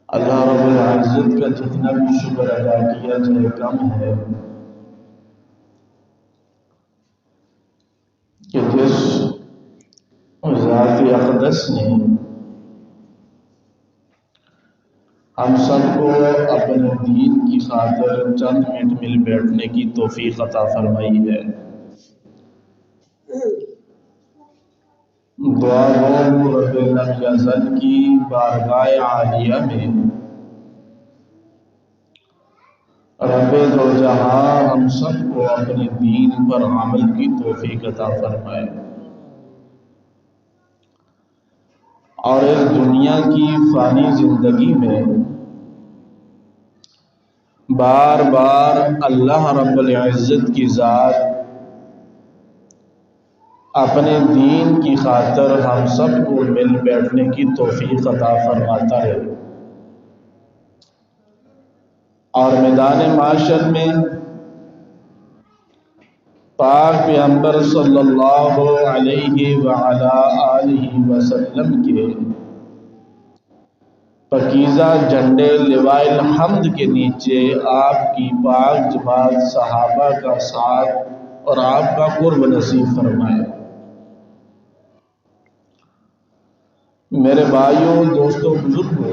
اللہ رب العزت کا جتنا بھی شکر ادا کیا جائے کم ہے کہ جس ذات اقدس نے ہم سب کو اپنے دین کی خاطر چند منٹ مل بیٹھنے کی توفیق عطا فرمائی ہے۔ دعا گو رب لم یزل کی بارگاہ عالیہ میں رب دو جہاں ہم سب کو اپنے دین پر عمل کی توفیق عطا فرمائے اور اس دنیا کی فانی زندگی میں بار بار اللہ رب العزت کی ذات اپنے دین کی خاطر ہم سب کو مل بیٹھنے کی توفیق عطا فرماتا ہے اور میدان معاشر میں پاک پیغمبر صلی اللہ علیہ وعلا آلہ وسلم کے پاکیزہ جھنڈے لوائے الحمد کے نیچے آپ کی پاک جماعت صحابہ کا ساتھ اور آپ کا قرب نصیب فرمائے۔ میرے بھائیوں، دوستوں، بزرگوں،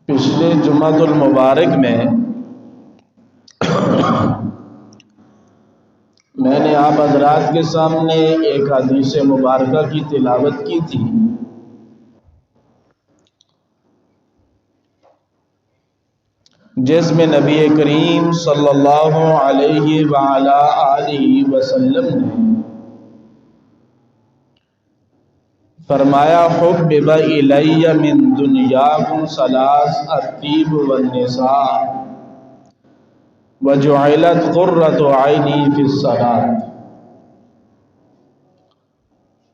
پچھلے جمعۃ المبارک میں میں نے آپ حضرات کے سامنے ایک حدیث مبارکہ کی تلاوت کی تھی جس میں نبی کریم صلی اللہ علیہ وعلا آلہ وسلم نے فرمایا حبب الی من دنیاکم ثلاث الطیب والنساء وجعلت قرۃ عینی فی الصلاۃ،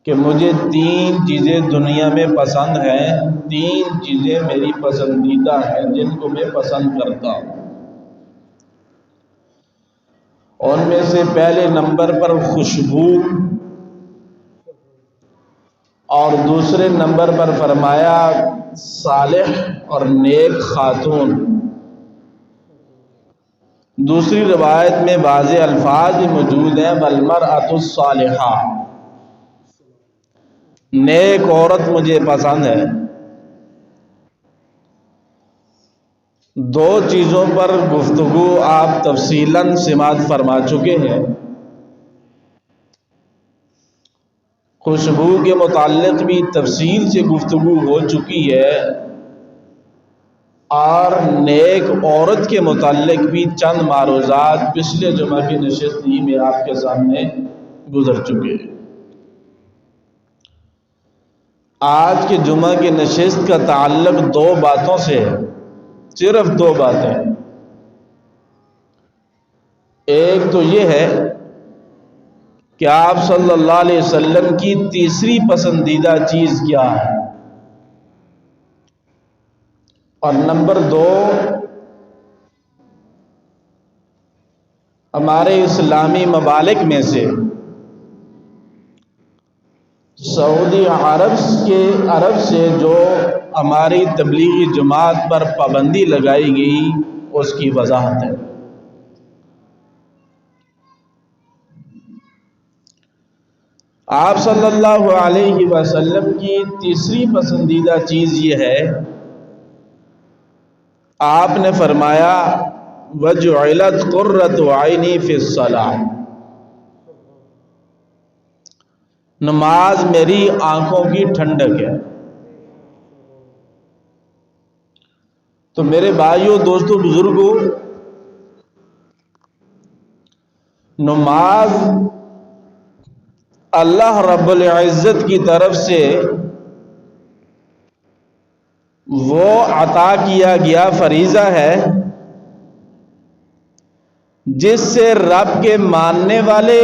کہ مجھے تین چیزیں دنیا میں پسند ہیں، تین چیزیں میری پسندیدہ ہیں جن کو میں پسند کرتا ہوں۔ ان میں سے پہلے نمبر پر خوشبو اور دوسرے نمبر پر فرمایا صالح اور نیک خاتون۔ دوسری روایت میں واضح الفاظ موجود ہیں والمرأۃ الصالحہ، نیک عورت مجھے پسند ہے۔ دو چیزوں پر گفتگو آپ تفصیلاً سماعت فرما چکے ہیں۔ خوشبو کے متعلق بھی تفصیل سے گفتگو ہو چکی ہے اور نیک عورت کے متعلق بھی چند معروضات پچھلے جمعہ کی نشست ہی میں آپ کے سامنے گزر چکے ہیں۔ آج کے جمعہ کی نشست کا تعلق دو باتوں سے ہے، صرف دو باتیں۔ ایک تو یہ ہے کہ آپ صلی اللہ علیہ وسلم کی تیسری پسندیدہ چیز کیا ہے، اور نمبر دو ہمارے اسلامی ممالک میں سے سعودی عرب سے جو ہماری تبلیغی جماعت پر پابندی لگائی گئی اس کی وضاحت ہے۔ آپ صلی اللہ علیہ وسلم کی تیسری پسندیدہ چیز یہ ہے، آپ نے فرمایا وَجُعِلَتْ قُرَّةُ عَيْنِي فِي الصَّلَاةِ، نماز میری آنکھوں کی ٹھنڈک ہے۔ تو میرے بھائیوں، دوستوں، بزرگوں، نماز اللہ رب العزت کی طرف سے وہ عطا کیا گیا فریضہ ہے جس سے رب کے ماننے والے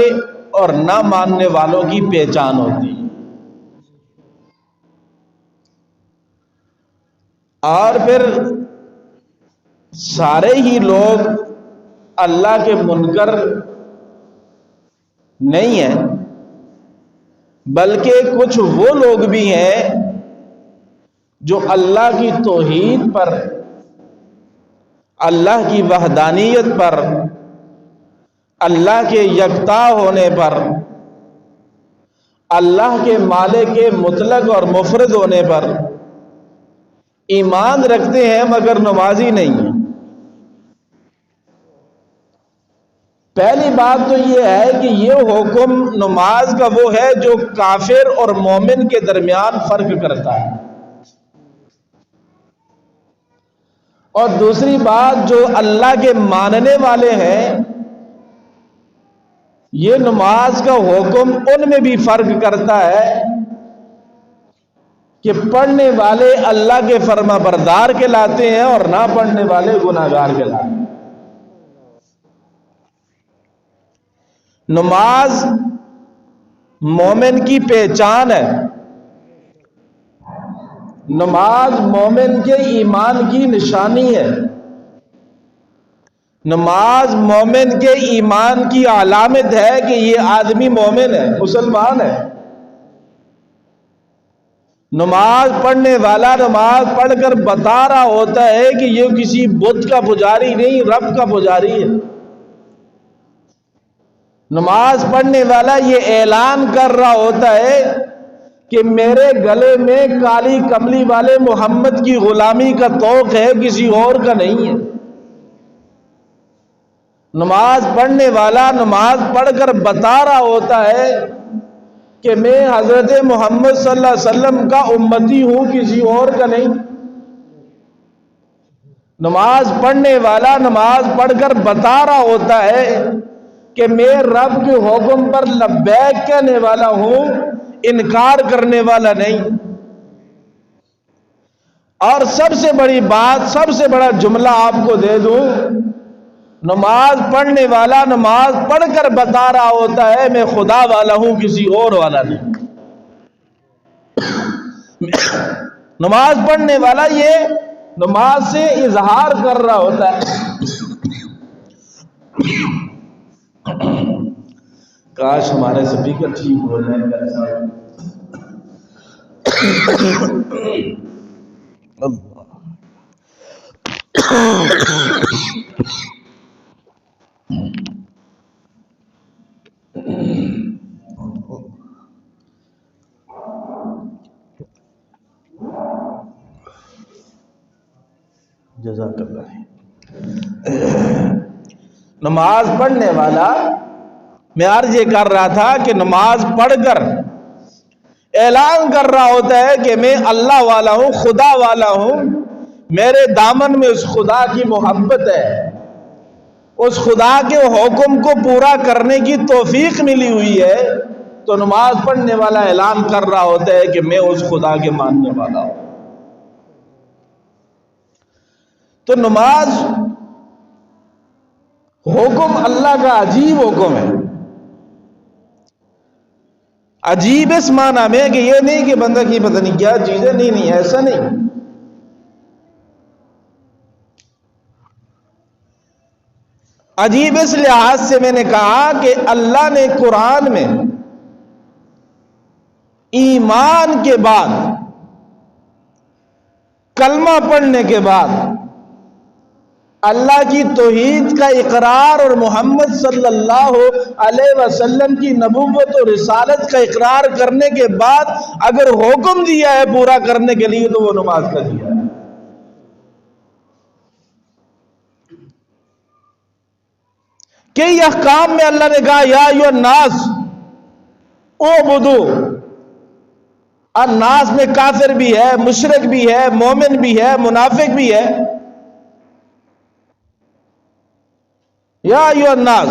اور نہ ماننے والوں کی پہچان ہوتی ہے، اور پھر سارے ہی لوگ اللہ کے منکر نہیں ہیں، بلکہ کچھ وہ لوگ بھی ہیں جو اللہ کی توحید پر، اللہ کی وحدانیت پر، اللہ کے یکتا ہونے پر، اللہ کے مالک مطلق اور مفرد ہونے پر ایمان رکھتے ہیں مگر نمازی نہیں ہیں۔ پہلی بات تو یہ ہے کہ یہ حکم نماز کا وہ ہے جو کافر اور مومن کے درمیان فرق کرتا ہے، اور دوسری بات جو اللہ کے ماننے والے ہیں یہ نماز کا حکم ان میں بھی فرق کرتا ہے کہ پڑھنے والے اللہ کے فرما بردار کہلاتے ہیں اور نہ پڑھنے والے گناہگار کہلاتے ہیں۔ نماز مومن کی پہچان ہے، نماز مومن کے ایمان کی نشانی ہے، نماز مومن کے ایمان کی علامت ہے کہ یہ آدمی مومن ہے، مسلمان ہے۔ نماز پڑھنے والا نماز پڑھ کر بتا رہا ہوتا ہے کہ یہ کسی بت کا پجاری نہیں، رب کا پجاری ہے۔ نماز پڑھنے والا یہ اعلان کر رہا ہوتا ہے کہ میرے گلے میں کالی کملی والے محمد کی غلامی کا طوق ہے، کسی اور کا نہیں ہے۔ نماز پڑھنے والا نماز پڑھ کر بتا رہا ہوتا ہے کہ میں حضرت محمد صلی اللہ علیہ وسلم کا امتی ہوں، کسی اور کا نہیں۔ نماز پڑھنے والا نماز پڑھ کر بتا رہا ہوتا ہے کہ میں رب کے حکم پر لبیک کہنے والا ہوں، انکار کرنے والا نہیں۔ اور سب سے بڑی بات، سب سے بڑا جملہ آپ کو دے دوں، نماز پڑھنے والا نماز پڑھ کر بتا رہا ہوتا ہے میں خدا والا ہوں، کسی اور والا نہیں۔ نماز پڑھنے والا یہ نماز سے اظہار کر رہا ہوتا ہے۔ کاش ہمارے سپیکر ٹھیک ہو جائے ایسا۔ جزاک اللہ۔ نماز پڑھنے والا، میں عرض یہ کر رہا تھا کہ نماز پڑھ کر اعلان کر رہا ہوتا ہے کہ میں اللہ والا ہوں، خدا والا ہوں، میرے دامن میں اس خدا کی محبت ہے، اس خدا کے حکم کو پورا کرنے کی توفیق ملی ہوئی ہے۔ تو نماز پڑھنے والا اعلان کر رہا ہوتا ہے کہ میں اس خدا کے ماننے والا ہوں۔ تو نماز حکم اللہ کا عجیب حکم ہے، عجیب اس معنی میں کہ یہ نہیں کہ بندہ کی پتہ نہیں کیا چیزیں، نہیں ایسا نہیں۔ عجیب اس لحاظ سے میں نے کہا کہ اللہ نے قرآن میں ایمان کے بعد، کلمہ پڑھنے کے بعد اللہ کی توحید کا اقرار اور محمد صلی اللہ علیہ وسلم کی نبوت اور رسالت کا اقرار کرنے کے بعد اگر حکم دیا ہے پورا کرنے کے لیے تو وہ نماز کا دیا ہے۔ کئی احکام میں اللہ نے کہا یا ایھا الناس اعبدوا۔ الناس میں کافر بھی ہے، مشرک بھی ہے، مومن بھی ہے، منافق بھی ہے۔ یا ایھا الناس،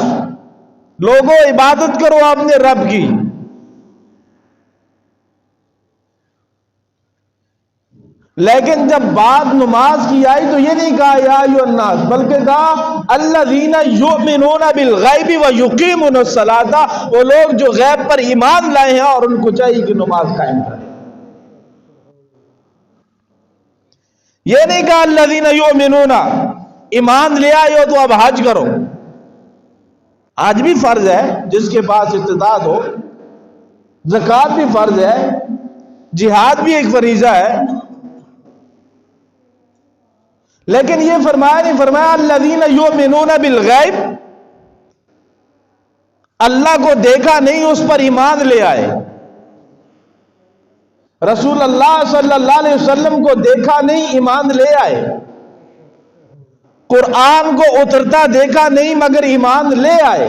لوگوں عبادت کرو اپنے رب کی۔ لیکن جب بات نماز کی آئی تو یہ نہیں کہا یا ایھا الناس، بلکہ کہا الذین یؤمنون بالغیب ویقیمون الصلاۃ، وہ لوگ جو غیب پر ایمان لائے ہیں اور ان کو چاہیے کہ نماز قائم کریں۔ یہ نہیں کہا الذین یؤمنون، ایمان لے آئے ہو تو اب حج کرو۔ حج بھی فرض ہے، جس کے پاس استطاعت ہو، زکوٰۃ بھی فرض ہے، جہاد بھی ایک فریضہ ہے، لیکن یہ فرمایا نہیں، فرمایا الذین یؤمنون بالغیب، اللہ کو دیکھا نہیں اس پر ایمان لے آئے۔ رسول اللہ صلی اللہ علیہ وسلم کو دیکھا نہیں، ایمان لے آئے۔ قرآن کو اترتا دیکھا نہیں مگر ایمان لے آئے۔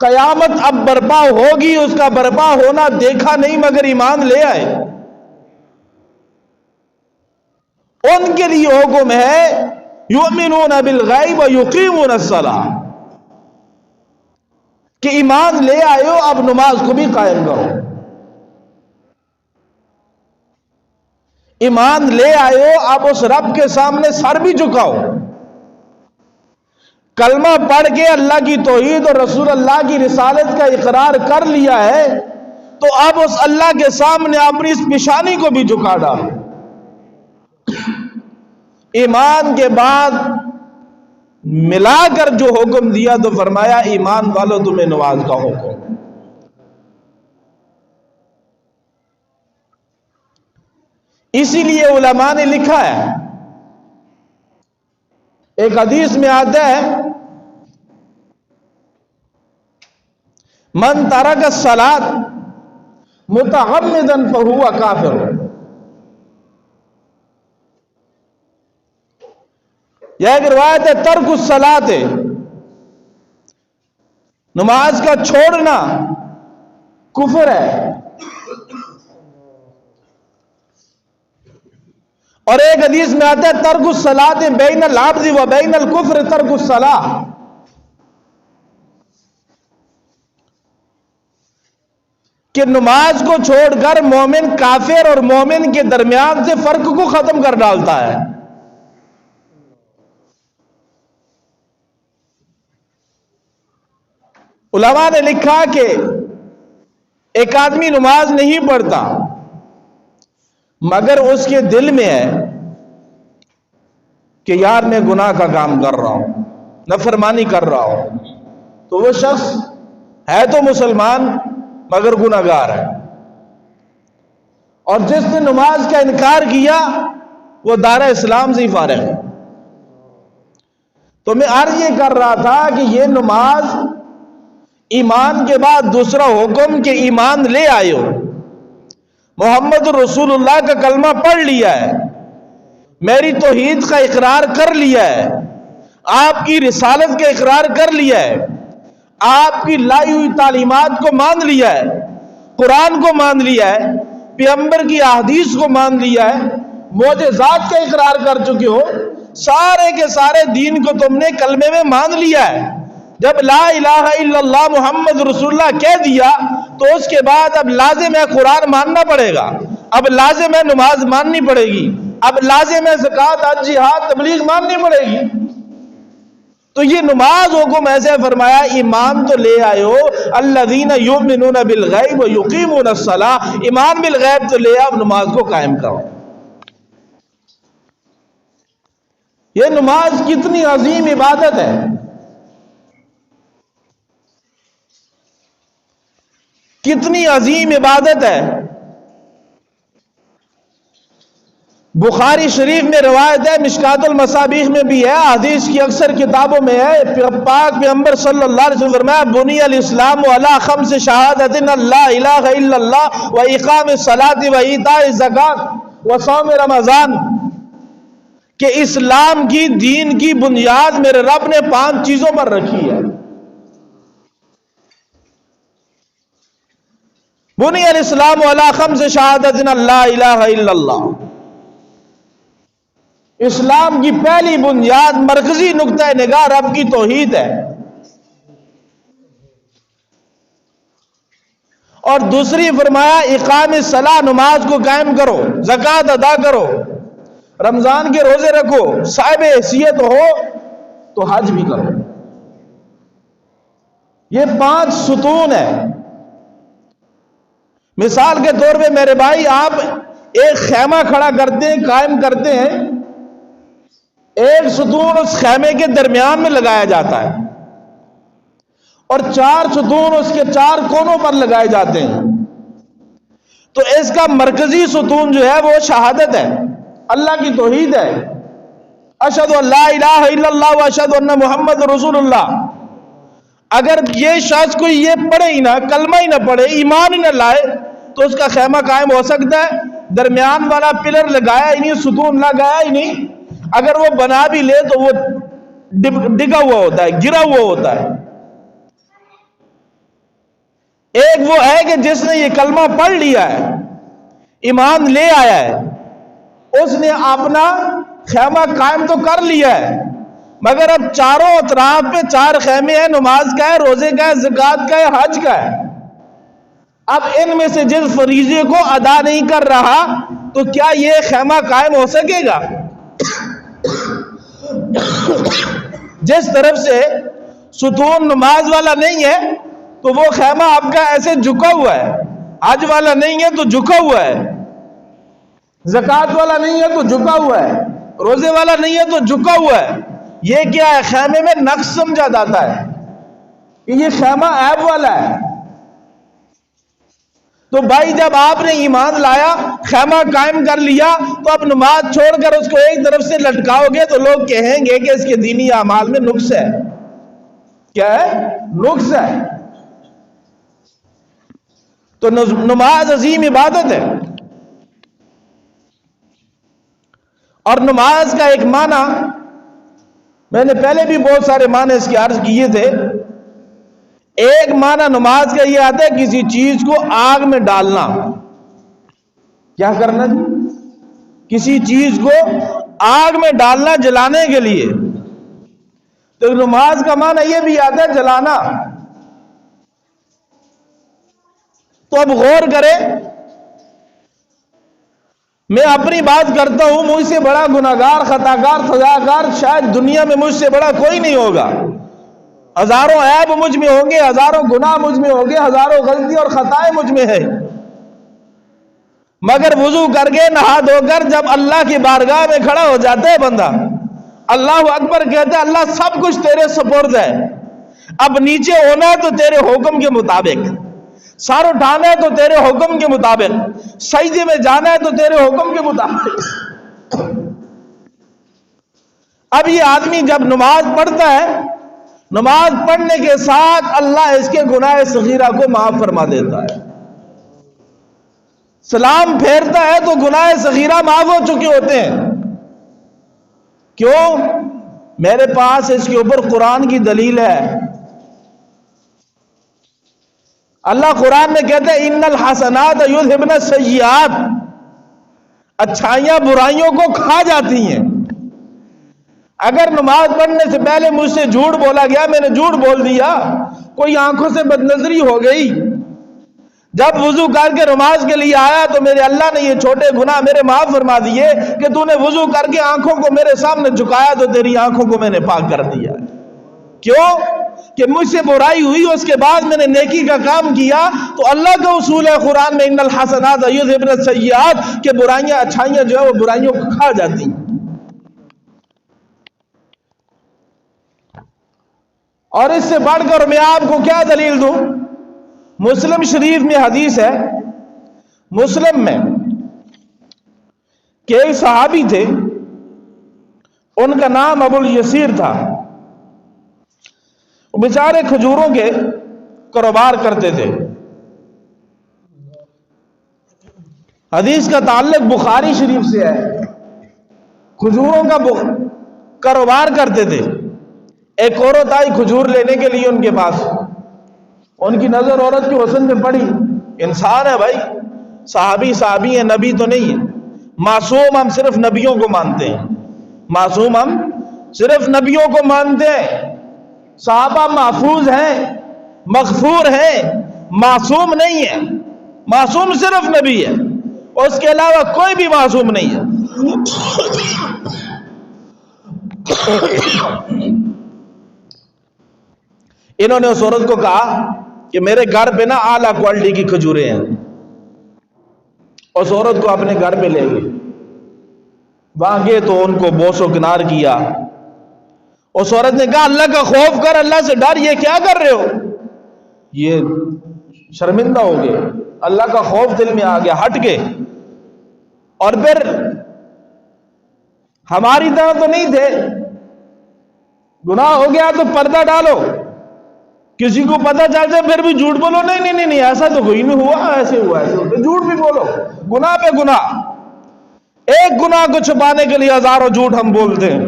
قیامت اب برپا ہوگی، اس کا برپا ہونا دیکھا نہیں مگر ایمان لے آئے۔ ان کے لیے حکم ہے یؤمنون بالغیب ویقیمون الصلاۃ، کہ ایمان لے آئے ہو، اب نماز کو بھی قائم کرو۔ ایمان لے آئے ہو، اب اس رب کے سامنے سر بھی جھکاؤ۔ کلمہ پڑھ کے اللہ کی توحید اور رسول اللہ کی رسالت کا اقرار کر لیا ہے، تو اب اس اللہ کے سامنے اپنی اس پیشانی کو بھی جھکا ڈالو۔ ایمان کے بعد ملا کر جو حکم دیا تو فرمایا ایمان والو تمہیں نماز کا حکم۔ اسی لیے علماء نے لکھا ہے، ایک حدیث میں آتا ہے من ترک الصلاۃ متعمدا فہو کافر۔ یہ ایک روایت ہے، ترک الصلاۃ، نماز کا چھوڑنا کفر ہے۔ اور ایک حدیث میں آتا ہے ترک الصلاۃ بین العبد و بین الکفر ترک الصلاۃ، کہ نماز کو چھوڑ کر مومن کافر اور مومن کے درمیان سے فرق کو ختم کر ڈالتا ہے۔ علماء نے لکھا کہ ایک آدمی نماز نہیں پڑھتا مگر اس کے دل میں ہے کہ یار میں گناہ کا کام کر رہا ہوں، نافرمانی کر رہا ہوں، تو وہ شخص ہے تو مسلمان مگر گناہگار ہے۔ اور جس نے نماز کا انکار کیا وہ دار اسلام سے ہی فارغ ہے۔ تو میں عرض یہ کر رہا تھا کہ یہ نماز ایمان کے بعد دوسرا حکم کہ ایمان لے آئے ہو، محمد رسول اللہ کا کلمہ پڑھ لیا ہے، میری توحید کا اقرار کر لیا ہے، آپ کی رسالت کا اقرار کر لیا ہے، آپ کی لائی ہوئی تعلیمات کو مان لیا ہے، قرآن کو مان لیا ہے، پیغمبر کی احادیث کو مان لیا ہے، معجزات کا اقرار کر چکے ہو، سارے کے سارے دین کو تم نے کلمے میں مان لیا ہے۔ جب لا الہ الا اللہ محمد رسول اللہ کہہ دیا تو اس کے بعد اب لازم ہے قرآن ماننا پڑے گا، اب لازم ہے نماز ماننی پڑے گی، اب لازم ہے زکوٰۃ حج جہاد تبلیغ ماننی پڑے گی۔ تو یہ نماز حکم ایسے فرمایا ایمان تو لے آئے ہو، الذین یؤمنون بالغیب ویقیمون الصلاۃ، ایمان بالغیب تو لے آؤ، نماز کو قائم کرو۔ یہ نماز کتنی عظیم عبادت ہے، کتنی عظیم عبادت ہے۔ بخاری شریف میں روایت ہے، مشکات المصابیح میں بھی ہے، حدیث کی اکثر کتابوں میں ہے، پاک پیغمبر صلی اللہ علیہ وسلم فرمایا بنی الاسلام علی خمس شہادت لا الہ الا اللہ و اقام الصلاۃ و ایتاء الزکوٰۃ و صوم رمضان، کہ اسلام کی دین کی بنیاد میرے رب نے 5 چیزوں پر رکھی ہے۔ بنی الاسلام علی خمس شہادت لا الہ الا اللہ، اسلام کی پہلی بنیاد مرکزی نقطہ نگاہ رب کی توحید ہے، اور دوسری فرمایا اقام الصلاۃ، نماز کو قائم کرو، زکوٰۃ ادا کرو، رمضان کے روزے رکھو، صاحب حیثیت ہو تو حج بھی کرو۔ یہ 5 ستون ہیں۔ مثال کے طور پہ میرے بھائی، آپ ایک خیمہ کھڑا کرتے ہیں، قائم کرتے ہیں، ایک ستون اس خیمے کے درمیان میں لگایا جاتا ہے، اور 4 ستون اس کے 4 کونوں پر لگائے جاتے ہیں. تو اس کا مرکزی ستون جو ہے وہ شہادت ہے، اللہ کی توحید ہے. اشہد ان لا الہ الا اللہ و اشہد ان محمد رسول اللہ. اگر یہ شخص کوئی یہ پڑھے ہی نہ، کلمہ ہی نہ پڑھے، ایمان ہی نہ لائے، تو اس کا خیمہ قائم ہو سکتا ہے؟ درمیان والا پلر لگایا ہی نہیں، ستون لگایا ہی نہیں، اگر وہ بنا بھی لے تو وہ ڈگا ہوا ہوتا ہے، گرا ہوا ہوتا ہے. ایک وہ ہے کہ جس نے یہ کلمہ پڑھ لیا ہے، ایمان لے آیا ہے، اس نے اپنا خیمہ قائم تو کر لیا ہے، مگر اب چاروں اطراف پہ 4 خیمے ہیں، نماز کا ہے، روزے کا ہے، زکوٰۃ کا ہے، حج کا ہے. اب ان میں سے جس فریضے کو ادا نہیں کر رہا تو کیا یہ خیمہ قائم ہو سکے گا؟ جس طرف سے ستون نماز والا نہیں ہے تو وہ خیمہ آپ کا ایسے جھکا ہوا ہے، حج والا نہیں ہے تو جھکا ہوا ہے، زکوٰۃ والا نہیں ہے تو جھکا ہوا ہے، روزے والا نہیں ہے تو جھکا ہوا ہے. یہ کیا ہے؟ خیمے میں نقص سمجھا جاتا ہے کہ یہ خیمہ عیب والا ہے. تو بھائی جب آپ نے ایمان لایا، خیمہ قائم کر لیا، تو اب نماز چھوڑ کر اس کو ایک طرف سے لٹکاؤ گے تو لوگ کہیں گے کہ اس کے دینی اعمال میں نقص ہے. کیا ہے؟ نقص ہے. تو نماز عظیم عبادت ہے. اور نماز کا ایک معنی میں نے پہلے بھی بہت سارے معنی اس کی عرض کیے تھے. ایک معنی نماز کا یہ آتا ہے کسی چیز کو آگ میں ڈالنا. کیا کرنا جی؟ کسی چیز کو آگ میں ڈالنا، جلانے کے لیے. تو نماز کا معنی یہ بھی آتا ہے جلانا. تو اب غور کریں، میں اپنی بات کرتا ہوں، مجھ سے بڑا گناہگار، خطاکار، سزاکار شاید دنیا میں مجھ سے بڑا کوئی نہیں ہوگا. ہزاروں عیب مجھ میں ہوں گے، ہزاروں گناہ مجھ میں ہوں گے، ہزاروں غلطی اور خطائیں مجھ میں ہے، مگر وضو کر کے نہا دھو کر جب اللہ کی بارگاہ میں کھڑا ہو جاتا ہے بندہ، اللہ اکبر کہتا ہے، اللہ سب کچھ تیرے سپرد ہے، اب نیچے ہونا ہے تو تیرے حکم کے مطابق، سر اٹھانا ہے تو تیرے حکم کے مطابق، سجدے میں جانا ہے تو تیرے حکم کے مطابق. اب یہ آدمی جب نماز پڑھتا ہے، نماز پڑھنے کے ساتھ اللہ اس کے گناہ صغیرہ کو معاف فرما دیتا ہے. سلام پھیرتا ہے تو گناہ صغیرہ معاف ہو چکے ہوتے ہیں. کیوں؟ میرے پاس اس کے اوپر قرآن کی دلیل ہے. اللہ قرآن میں کہتے ہیں ان الحسنات یذھبن السیئات، اچھائیاں برائیوں کو کھا جاتی ہیں. اگر نماز پڑھنے سے پہلے مجھ سے جھوٹ بولا گیا، میں نے جھوٹ بول دیا، کوئی آنکھوں سے بدنظری ہو گئی، جب وضو کر کے نماز کے لیے آیا تو میرے اللہ نے یہ چھوٹے گناہ میرے معاف فرما دیے کہ تو نے وضو کر کے آنکھوں کو میرے سامنے جھکایا تو تیری آنکھوں کو میں نے پاک کر دیا. کیوں؟ کہ مجھ سے برائی ہوئی، اس کے بعد میں نے نیکی کا کام کیا. تو اللہ کا اصول ہے قرآن میں ان الحسنات یذھبن السیئات، کہ برائیاں، اچھائیاں جو ہے وہ برائیوں کو کھا جاتی ہیں. اور اس سے بڑھ کر میں آپ کو کیا دلیل دوں؟ مسلم شریف میں حدیث ہے، مسلم میں، کہ ایک صحابی تھے، ان کا نام ابو الیسیر تھا. وہ بیچارے کھجوروں کے کاروبار کرتے تھے. حدیث کا تعلق بخاری شریف سے ہے. کھجوروں کا کاروبار کرتے تھے. ایک عورت آئی کھجور لینے کے لیے ان کے پاس. ان کی نظر عورت کی حسن پہ پڑی. انسان ہے بھائی، صحابی ہے، نبی تو نہیں ہے. معصوم ہم صرف نبیوں کو مانتے ہیں، معصوم ہم صرف نبیوں کو مانتے ہیں. صحابہ محفوظ ہیں، مغفور ہیں، معصوم نہیں ہے. معصوم صرف نبی ہے، اس کے علاوہ کوئی بھی معصوم نہیں ہے. انہوں نے اس عورت کو کہا کہ میرے گھر پہ نا اعلیٰ کوالٹی کی کھجوریں ہیں. اس عورت کو اپنے گھر پہ لے گئے. وہاں گئے تو ان کو بوس و کنار کیا. اس عورت نے کہا اللہ کا خوف کر، اللہ سے ڈر، یہ کیا کر رہے ہو؟ یہ شرمندہ ہو گئے، اللہ کا خوف دل میں آ گیا، ہٹ گئے. اور پھر ہماری طرح تو نہیں تھے، گناہ ہو گیا تو پردہ ڈالو، کسی کو پتہ چل جائے پھر بھی جھوٹ بولو، نہیں ایسا تو کوئی نہیں ہوا، ایسے ہوا، ایسے ہوتا، جھوٹ بھی بولو، گناہ پہ گناہ. ایک گناہ کو چھپانے کے لیے ہزاروں جھوٹ ہم بولتے ہیں.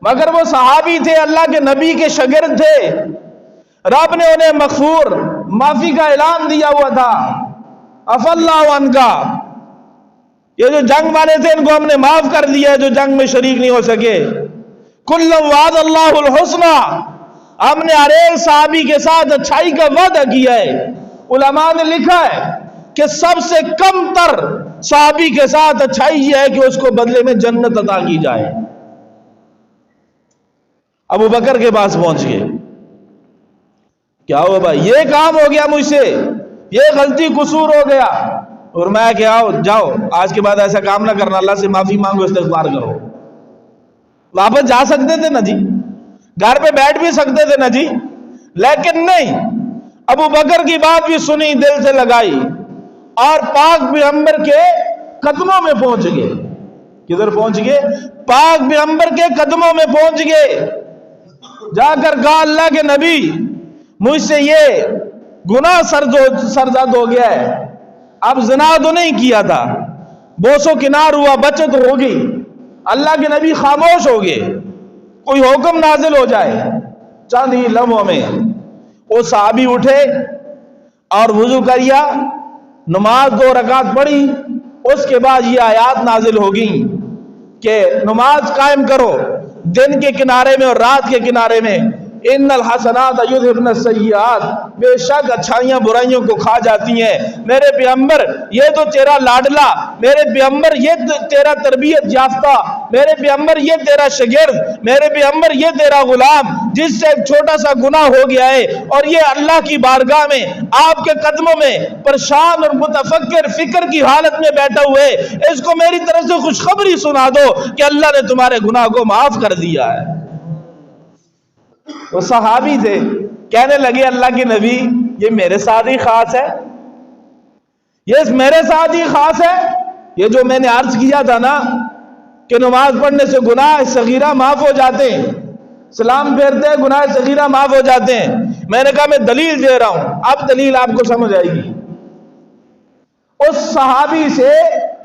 مگر وہ صحابی تھے، اللہ کے نبی کے شاگرد تھے، رب نے انہیں مغفور، معافی کا اعلان دیا ہوا تھا. عفا اللہ عنکا، یہ جو جنگ والے تھے ان کو ہم نے معاف کر دیا ہے جو جنگ میں شریک نہیں ہو سکے. کل وعد اللہ الحسنى، ہم نے ہر ایک صحابی کے ساتھ اچھائی کا وعدہ کیا ہے. علماء نے لکھا ہے کہ سب سے کم تر صحابی کے ساتھ اچھائی یہ ہے کہ اس کو بدلے میں جنت عطا کی جائے. ابو بکر کے پاس پہنچ گئے، کیا ہوا بھائی، یہ کام ہو گیا مجھ سے، یہ غلطی قصور ہو گیا، اور میں کہ آؤ جاؤ آج کے بعد ایسا کام نہ کرنا، اللہ سے معافی مانگو، استغفار کرو. واپس جا سکتے تھے نا جی، گھر پہ بیٹھ بھی سکتے تھے نا جی، لیکن نہیں. ابو بکر کی بات بھی سنی، دل سے لگائی، اور پاک پیغمبر کے قدموں میں پہنچ گئے. کدھر پہنچ گئے؟ پاک پیغمبر کے قدموں میں پہنچ گئے. جا کر کہا اللہ کے نبی مجھ سے یہ گناہ سرزد ہو گیا ہے، اب زنا تو نہیں کیا تھا، بوس و کنار ہوا، بچت ہو گئی. اللہ کے نبی خاموش ہو گئے، کوئی حکم نازل ہو جائے. چند ہی لمحوں میں وہ صحابی اٹھے اور وضو کیا، نماز 2 رکعت پڑھی. اس کے بعد یہ آیات نازل ہو گئی کہ نماز قائم کرو دن کے کنارے میں اور رات کے کنارے میں. ان الحسنات یذھبن السیئات، بے شک اچھائیاں برائیوں کو کھا جاتی ہیں. میرے پیغمبر یہ تو تیرا لاڈلا، میرے پیغمبر یہ تیرا تربیت یافتہ، میرے پیغمبر یہ تیرا شاگرد، میرے پیغمبر یہ تیرا غلام، جس سے ایک چھوٹا سا گناہ ہو گیا ہے اور یہ اللہ کی بارگاہ میں آپ کے قدموں میں پریشان اور متفکر فکر کی حالت میں بیٹھا ہوئے، اس کو میری طرف سے خوشخبری سنا دو کہ اللہ نے تمہارے گناہ کو معاف کر دیا ہے. وہ صحابی تھے، کہنے لگے اللہ کے نبی یہ میرے ساتھ ہی خاص ہے، یہ میرے ساتھ ہی خاص ہے. یہ جو میں نے عرض کیا تھا نا کہ نماز پڑھنے سے گناہ صغیرہ معاف ہو جاتے ہیں، سلام پھیرتے ہیں گناہ صغیرہ معاف ہو جاتے ہیں. میں نے کہا میں دلیل دے رہا ہوں، اب دلیل آپ کو سمجھ آئے گی. اس صحابی سے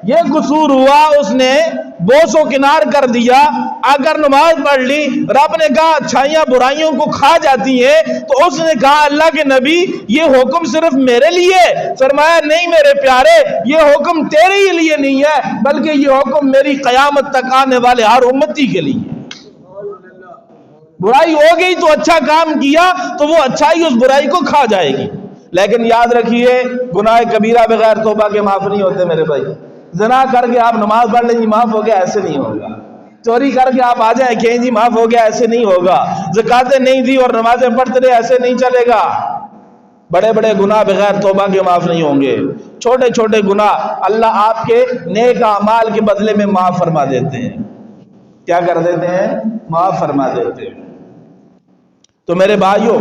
یہ قصور ہوا، اس نے بوس و کنار کر دیا. اگر نماز پڑھ لی، رب نے کہا اچھائیاں برائیوں کو کھا جاتی ہیں، تو اس نے کہا اللہ کے نبی یہ حکم صرف میرے لیے؟ فرمایا نہیں میرے پیارے، یہ حکم تیرے ہی لیے نہیں ہے، بلکہ یہ حکم میری قیامت تک آنے والے ہر امتی کے لیے. برائی ہو گئی تو اچھا کام کیا تو وہ اچھائی اس برائی کو کھا جائے گی. لیکن یاد رکھیے گناہ کبیرہ بغیر توبہ کے معاف نہیں ہوتے میرے بھائی. زنا کر کے آپ نماز پڑھ لیں جی معاف ہو گیا، ایسے نہیں ہوگا. چوری کر کے آپ آ جائیں کہیں جی معاف ہو گیا، ایسے نہیں ہوگا. زکاتیں نہیں دی اور نمازیں پڑھتے رہے، ایسے نہیں چلے گا. بڑے بڑے گناہ بغیر توبہ کے معاف نہیں ہوں گے. چھوٹے چھوٹے گناہ اللہ آپ کے نیک اعمال کے بدلے میں معاف فرما دیتے ہیں. کیا کر دیتے ہیں؟ معاف فرما دیتے ہیں. تو میرے بھائیوں